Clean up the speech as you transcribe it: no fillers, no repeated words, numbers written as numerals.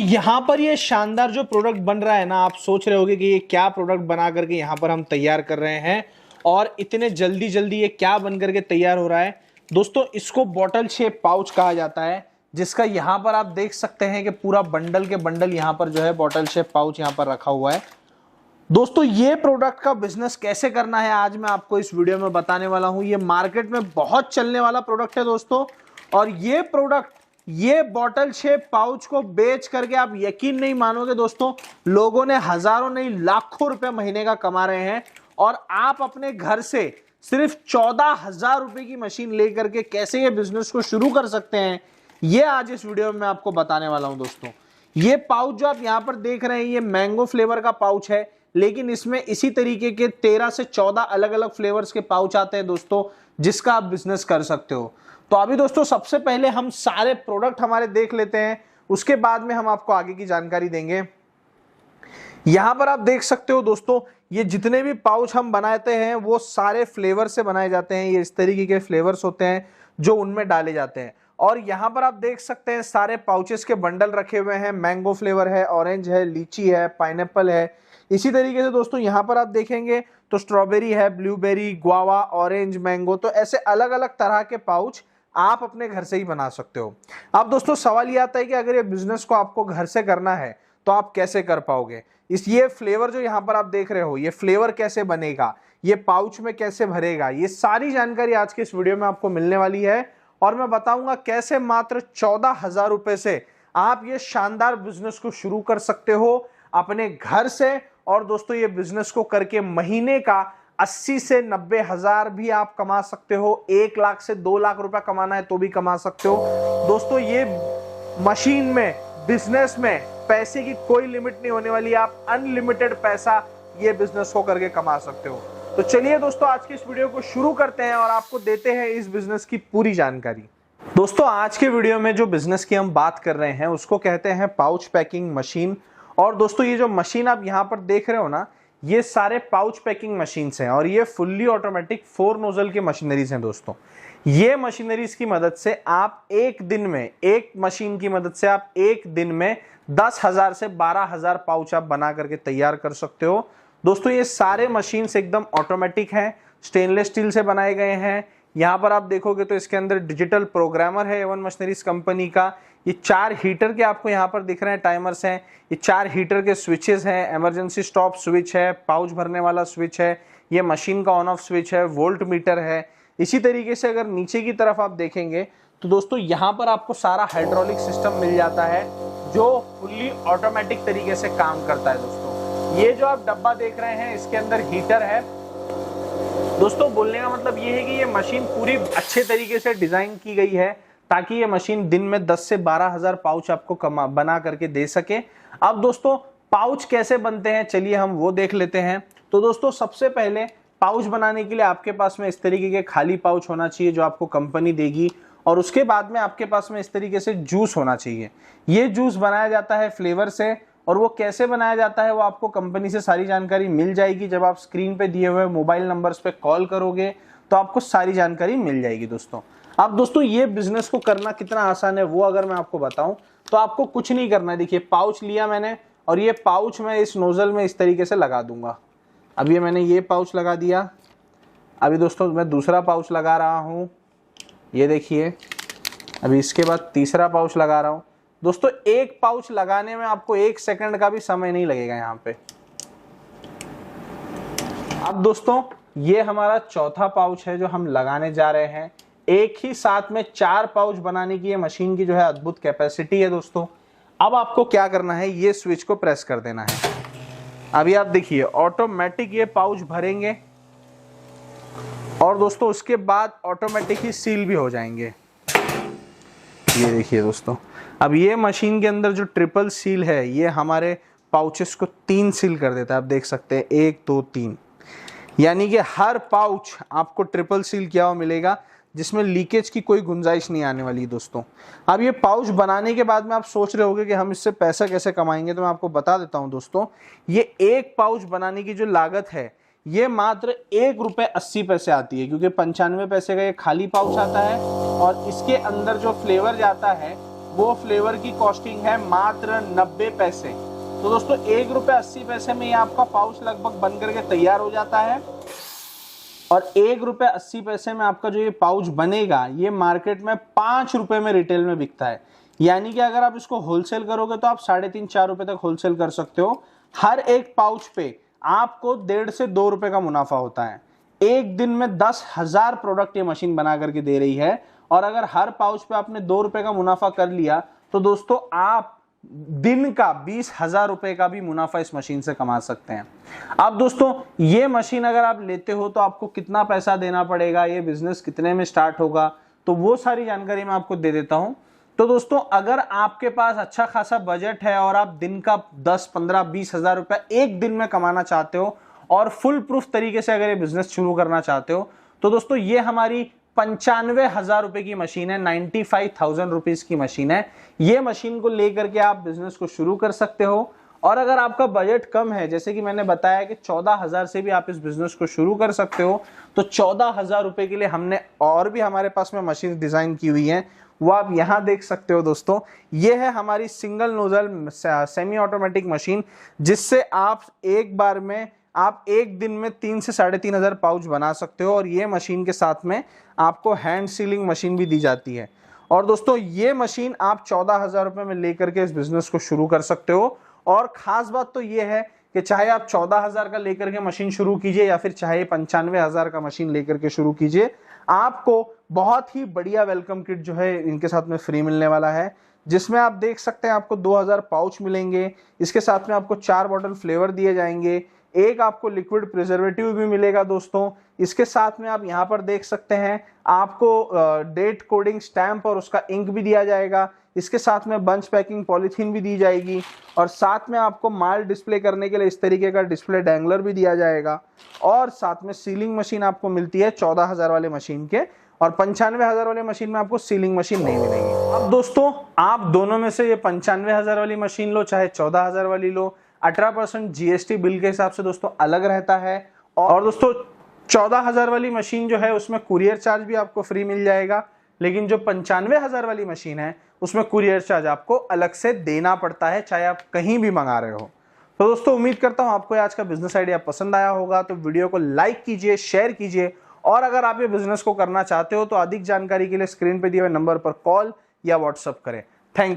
यहाँ पर ये शानदार जो प्रोडक्ट बन रहा है ना, आप सोच रहे होगे कि ये क्या प्रोडक्ट बना करके यहाँ पर हम तैयार कर रहे हैं और इतने जल्दी जल्दी ये क्या बन करके तैयार हो रहा है। दोस्तों इसको बॉटल शेप पाउच कहा जाता है, जिसका यहाँ पर आप देख सकते हैं कि पूरा बंडल के बंडल यहाँ पर जो है बॉटल शेप पाउच यहाँ पर रखा हुआ है। दोस्तों ये प्रोडक्ट का बिजनेस कैसे करना है आज मैं आपको इस वीडियो में बताने वाला हूँ। ये मार्केट में बहुत चलने वाला प्रोडक्ट है दोस्तों, और ये प्रोडक्ट, ये बॉटल शेप पाउच को बेच करके आप यकीन नहीं मानोगे दोस्तों, लोगों ने हजारों नहीं लाखों रुपए महीने का कमा रहे हैं। और आप अपने घर से सिर्फ 14,000 रुपए की मशीन लेकर के कैसे ये बिजनेस को शुरू कर सकते हैं, ये आज इस वीडियो में मैं आपको बताने वाला हूं दोस्तों। ये पाउच जो आप यहां पर देख रहे हैं, ये मैंगो फ्लेवर का पाउच है, लेकिन इसमें इसी तरीके के 13 से 14 अलग अलग फ्लेवर्स के पाउच आते हैं दोस्तों, जिसका आप बिजनेस कर सकते हो। तो अभी दोस्तों सबसे पहले हम सारे प्रोडक्ट हमारे देख लेते हैं, उसके बाद में हम आपको आगे की जानकारी देंगे। यहां पर आप देख सकते हो दोस्तों, ये जितने भी पाउच हम बनाते हैं वो सारे फ्लेवर से बनाए जाते हैं। ये इस तरीके के फ्लेवर्स होते हैं जो उनमें डाले जाते हैं। और यहां पर आप देख सकते हैं सारे पाउचेस के बंडल रखे हुए हैं। मैंगो फ्लेवर है, ऑरेंज है, लीची है, पाइनएप्पल है। इसी तरीके से दोस्तों यहां पर आप देखेंगे तो स्ट्रॉबेरी है, ब्लूबेरी, गुआवा, ऑरेंज, मैंगो, तो ऐसे अलग अलग तरह के पाउच आप अपने घर से ही बना सकते हो। अब दोस्तों सवाल ये आता है कि अगर ये बिजनेस को आपको घर से करना है तो आप कैसे कर पाओगे। ये फ्लेवर जो यहाँ पर आप देख रहे हो, ये फ्लेवर कैसे बनेगा, ये पाउच में कैसे भरेगा, ये सारी जानकारी आज के इस वीडियो में आपको मिलने वाली है। और मैं बताऊंगा कैसे मात्र 14,000 रुपए से आप ये शानदार बिजनेस को शुरू कर सकते हो अपने घर से। और दोस्तों ये बिजनेस को करके महीने का 80 से 90 हजार भी आप कमा सकते हो। 1 लाख से 2 लाख रुपया कमाना है तो भी कमा सकते हो दोस्तों। ये मशीन में, बिजनेस में पैसे की कोई लिमिट नहीं होने वाली, आप अनलिमिटेड पैसा ये बिजनेस को करके कमा सकते हो। तो चलिए दोस्तों आज की इस वीडियो को शुरू करते हैं और आपको देते हैं इस बिजनेस की पूरी जानकारी। दोस्तों आज के वीडियो में जो बिजनेस की हम बात कर रहे हैं उसको कहते हैं पाउच पैकिंग मशीन। और दोस्तों ये जो मशीन आप यहाँ पर देख रहे हो ना, ये सारे पाउच पैकिंग मशीन्स हैं और ये फुल्ली ऑटोमेटिक 4 नोजल की मशीनरीज हैं दोस्तों। ये मशीनरीज की मदद से आप एक दिन में, एक मशीन की मदद से आप एक दिन में 10,000 से 12,000 पाउच आप बना करके तैयार कर सकते हो दोस्तों। ये सारे मशीन्स एकदम ऑटोमेटिक हैं, स्टेनलेस स्टील से बनाए गए हैं। यहाँ पर आप देखोगे तो इसके अंदर डिजिटल प्रोग्रामर है एवन मशीनरीज कंपनी का। ये 4 हीटर के आपको यहाँ पर दिख रहे हैं टाइमर्स हैं। ये 4 हीटर के स्विचेस हैं, इमरजेंसी स्टॉप स्विच है, पाउच भरने वाला स्विच है, ये मशीन का ऑन ऑफ स्विच है, वोल्ट मीटर है। इसी तरीके से अगर नीचे की तरफ आप देखेंगे तो दोस्तों यहाँ पर आपको सारा हाइड्रोलिक सिस्टम मिल जाता है जो फुल्ली ऑटोमेटिक तरीके से काम करता है दोस्तों। ये जो आप डब्बा देख रहे हैं इसके अंदर हीटर है दोस्तों। बोलने का मतलब ये है कि ये मशीन पूरी अच्छे तरीके से डिजाइन की गई है ताकि ये मशीन दिन में 10 से 12,000 पाउच आपको बना करके दे सके। अब दोस्तों पाउच कैसे बनते हैं चलिए हम वो देख लेते हैं। तो दोस्तों सबसे पहले पाउच बनाने के लिए आपके पास में इस तरीके के खाली पाउच होना चाहिए जो आपको कंपनी देगी, और उसके बाद में आपके पास में इस तरीके से जूस होना चाहिए। ये जूस बनाया जाता है फ्लेवर से, और वो कैसे बनाया जाता है वो आपको कंपनी से सारी जानकारी मिल जाएगी। जब आप स्क्रीन पे दिए हुए मोबाइल नंबर्स पे कॉल करोगे तो आपको सारी जानकारी मिल जाएगी दोस्तों। अब दोस्तों ये बिजनेस को करना कितना आसान है वो अगर मैं आपको बताऊं तो आपको कुछ नहीं करना है। देखिए पाउच लिया मैंने और ये पाउच मैं इस नोजल में इस तरीके से लगा दूंगा। अब ये मैंने ये पाउच लगा दिया। अभी दोस्तों मैं दूसरा पाउच लगा रहा हूं, ये देखिए। अभी इसके बाद तीसरा पाउच लगा रहा हूं दोस्तों। एक पाउच लगाने में आपको 1 सेकंड का भी समय नहीं लगेगा यहाँ पे। अब दोस्तों ये हमारा चौथा पाउच है जो हम लगाने जा रहे हैं। एक ही साथ में 4 पाउच बनाने की ये मशीन की जो है अद्भुत कैपेसिटी है दोस्तों। अब आपको क्या करना है, ये स्विच को प्रेस कर देना है। अभी आप देखिए ऑटोमेटिक ये पाउच भरेंगे और दोस्तों उसके बाद ऑटोमेटिक ही सील भी हो जाएंगे। ये देखिए दोस्तों, अब ये मशीन के अंदर जो ट्रिपल सील है ये हमारे पाउचेस को 3 सील कर देता है। आप देख सकते हैं 1 2 3, यानी कि हर पाउच आपको ट्रिपल सील किया हुआ मिलेगा जिसमें लीकेज की कोई गुंजाइश नहीं आने वाली दोस्तों। अब ये पाउच बनाने के बाद में आप सोच रहे होंगे कि हम इससे पैसा कैसे कमाएंगे, तो मैं आपको बता देता हूं दोस्तों। ये एक पाउच बनाने की जो लागत है ये मात्र 1 रुपए 80 पैसे आती है, क्योंकि 95 पैसे का ये खाली पाउच आता है और इसके अंदर जो फ्लेवर जाता है वो फ्लेवर की कॉस्टिंग है मात्र 90 पैसे। तो दोस्तों 1 रुपये 80 पैसे में ये आपका पाउच लगभग बन करके तैयार हो जाता है। और 1 रुपये 80 पैसे में आपका जो ये पाउच बनेगा ये मार्केट में 5 रुपए में रिटेल में बिकता है। यानी कि अगर आप इसको होलसेल करोगे तो आप 3.5-4 रुपए तक होलसेल कर सकते हो। हर एक पाउच पे आपको 1.5 से 2 रुपए का मुनाफा होता है। एक दिन में 10,000 प्रोडक्ट ये मशीन बना करके दे रही है। और अगर हर पाउच पे आपने 2 रुपए का मुनाफा कर लिया तो दोस्तों आप दिन का 20,000 रुपए का भी मुनाफा इस मशीन से कमा सकते हैं। अब दोस्तों ये मशीन अगर आप लेते हो तो आपको कितना पैसा देना पड़ेगा, ये बिजनेस कितने में स्टार्ट होगा, तो वो सारी जानकारी मैं आपको दे देता हूं। तो दोस्तों अगर आपके पास अच्छा खासा बजट है और आप दिन का 10, 15, 20,000 रुपए एक दिन में कमाना चाहते हो और फुल प्रूफ तरीके से अगर ये बिजनेस शुरू करना चाहते हो तो दोस्तों ये हमारी 95,000 रुपए की मशीन है, 95,000 रुपीज की मशीन है। ये मशीन को लेकर के आप बिजनेस को शुरू कर सकते हो। और अगर आपका बजट कम है, जैसे कि मैंने बताया कि 14,000 से भी आप इस बिजनेस को शुरू कर सकते हो, तो 14,000 रुपए के लिए हमने और भी हमारे पास में मशीन डिजाइन की हुई है, वो आप यहां देख सकते हो। दोस्तों ये है हमारी single nozzle semi automatic machine, जिससे आप एक बार में आप एक दिन में 3 से 3,500 पाउच बना सकते हो। और ये मशीन के साथ में आपको हैंड सीलिंग मशीन भी दी जाती है। और दोस्तों ये मशीन आप 14,000 रुपए में लेकर के इस बिजनेस को शुरू कर सकते हो। और खास बात तो ये है कि चाहे आप 14,000 का लेकर के मशीन शुरू कीजिए या फिर चाहे 95,000 का मशीन लेकर के शुरू कीजिए, आपको बहुत ही बढ़िया वेलकम किट जो है इनके साथ में फ्री मिलने वाला है, जिसमें आप देख सकते हैं आपको 2,000 पाउच मिलेंगे। इसके साथ में आपको 4 बॉटल फ्लेवर दिए जाएंगे, एक आपको लिक्विड प्रिजर्वेटिव भी मिलेगा। दोस्तों इसके साथ में आप यहाँ पर देख सकते हैं आपको डेट कोडिंग स्टैंप और उसका इंक भी दिया जाएगा। इसके साथ में बंच पैकिंग पॉलीथीन भी दी जाएगी और साथ में आपको माल डिस्प्ले करने के लिए इस तरीके का डिस्प्ले डैंगलर भी दिया जाएगा। और साथ में सीलिंग मशीन आपको मिलती है 14,000 वाले मशीन के, और 95,000 वाले मशीन में आपको सीलिंग मशीन नहीं मिलेगी। अब दोस्तों आप दोनों में से ये 95,000 वाली मशीन लो चाहे 14,000 वाली लो, 18% जीएसटी बिल के हिसाब से दोस्तों अलग रहता है। और दोस्तों 14,000 वाली मशीन जो है उसमें कुरियर चार्ज भी आपको फ्री मिल जाएगा, लेकिन जो 95,000 वाली मशीन है उसमें कुरियर चार्ज आपको अलग से देना पड़ता है, चाहे आप कहीं भी मंगा रहे हो। तो दोस्तों उम्मीद करता हूं आपको आज का बिजनेस आइडिया पसंद आया होगा। तो वीडियो को लाइक कीजिए, शेयर कीजिए, और अगर आप ये बिजनेस को करना चाहते हो तो अधिक जानकारी के लिए स्क्रीन पे दिए हुए नंबर पर कॉल या व्हाट्सएप करें। Thank you.